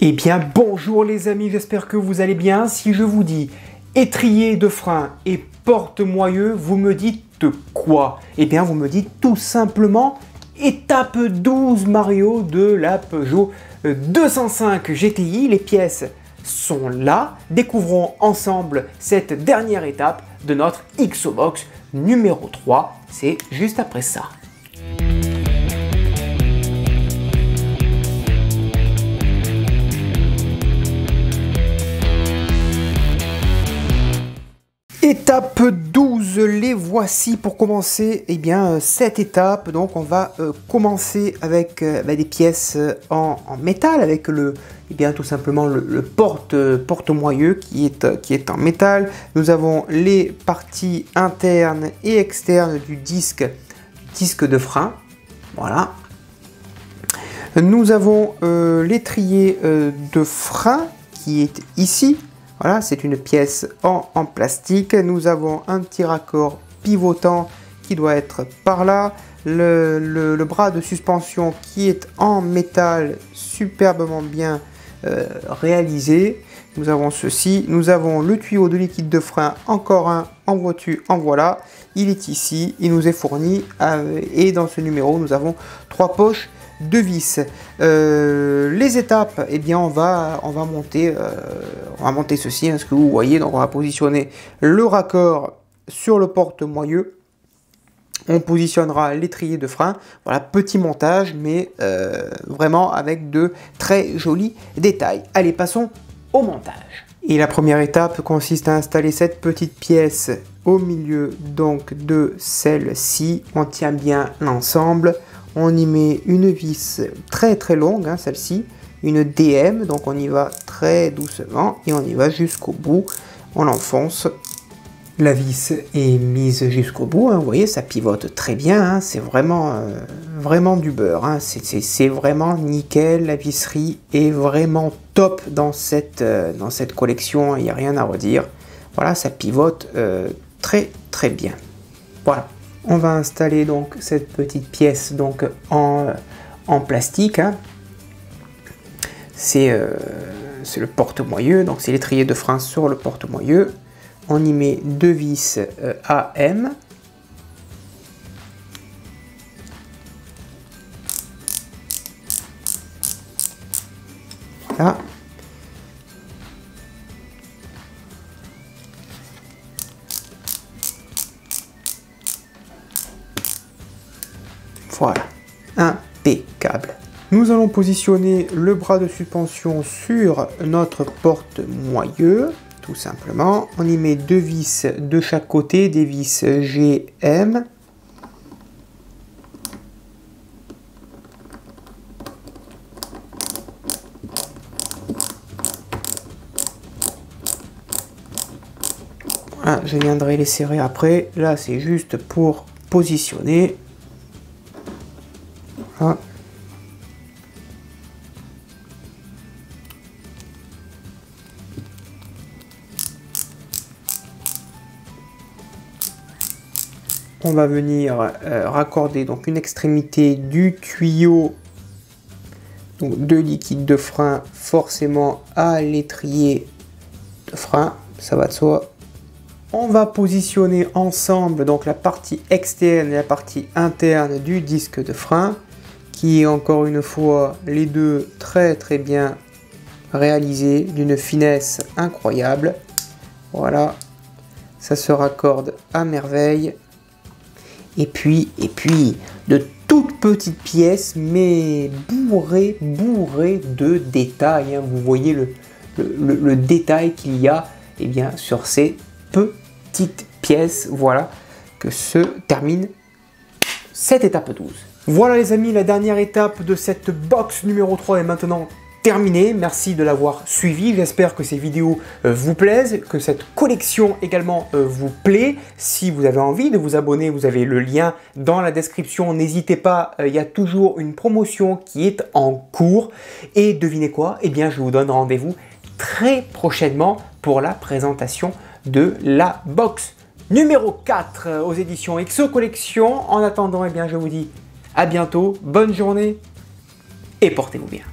Eh bien bonjour les amis, j'espère que vous allez bien. Si je vous dis étrier de frein et porte-moyeu, vous me dites quoi? Eh bien vous me dites tout simplement étape 12 Mario de la Peugeot 205 GTI. Les pièces sont là. Découvrons ensemble cette dernière étape de notre XOBOX numéro 3. C'est juste après ça. Étape 12, les voici pour commencer cette étape. Donc on va commencer avec des pièces en métal, avec tout simplement le porte-moyeu qui est en métal. Nous avons les parties internes et externes du disque de frein. Voilà. Nous avons l'étrier de frein qui est ici. Voilà, c'est une pièce en plastique. Nous avons un petit raccord pivotant qui doit être par là. Le bras de suspension qui est en métal, superbement bien réalisé. Nous avons ceci. Nous avons le tuyau de liquide de frein, encore un, en vois-tu, en voilà. Il est ici, il nous est fourni. Et dans ce numéro, nous avons 3 poches de vis. Les étapes, on va monter ceci, ce que vous voyez. Donc on va positionner le raccord sur le porte-moyeu, on positionnera l'étrier de frein. Voilà, petit montage, mais vraiment avec de très jolis détails. Allez, passons au montage. Et la première étape consiste à installer cette petite pièce au milieu donc de celle-ci. On tient bien l'ensemble. On y met une vis très longue, celle-ci, une DM, donc on y va très doucement et on y va jusqu'au bout. On l'enfonce. La vis est mise jusqu'au bout, vous voyez, ça pivote très bien, c'est vraiment du beurre, c'est vraiment nickel. La visserie est vraiment top dans cette collection, il n'y a rien à redire. Voilà, ça pivote très bien. Voilà. On va installer donc cette petite pièce donc en plastique. C'est le porte-moyeu, donc c'est l'étrier de frein sur le porte-moyeu. On y met 2 vis AM. Voilà. Voilà, impeccable. Nous allons positionner le bras de suspension sur notre porte-moyeu, tout simplement. On y met 2 vis de chaque côté, des vis GM. Voilà, je viendrai les serrer après. Là, c'est juste pour positionner. Voilà. On va venir raccorder donc une extrémité du tuyau donc de liquide de frein forcément à l'étrier de frein, ça va de soi. On va positionner ensemble donc la partie externe et la partie interne du disque de frein, qui est encore une fois les deux très bien réalisés, d'une finesse incroyable. Voilà, ça se raccorde à merveille. Et puis de toutes petites pièces, mais bourrées de détails. Vous voyez le détail qu'il y a sur ces petites pièces. Voilà que se termine cette étape 12. Voilà les amis, la dernière étape de cette box numéro 3 est maintenant terminée. Merci de l'avoir suivi. J'espère que ces vidéos vous plaisent, que cette collection également vous plaît. Si vous avez envie de vous abonner, vous avez le lien dans la description. N'hésitez pas, il y a toujours une promotion qui est en cours. Et devinez quoi? Je vous donne rendez-vous très prochainement pour la présentation de la box numéro 4 aux éditions XO Collection. En attendant, je vous dis à bientôt, bonne journée et portez-vous bien.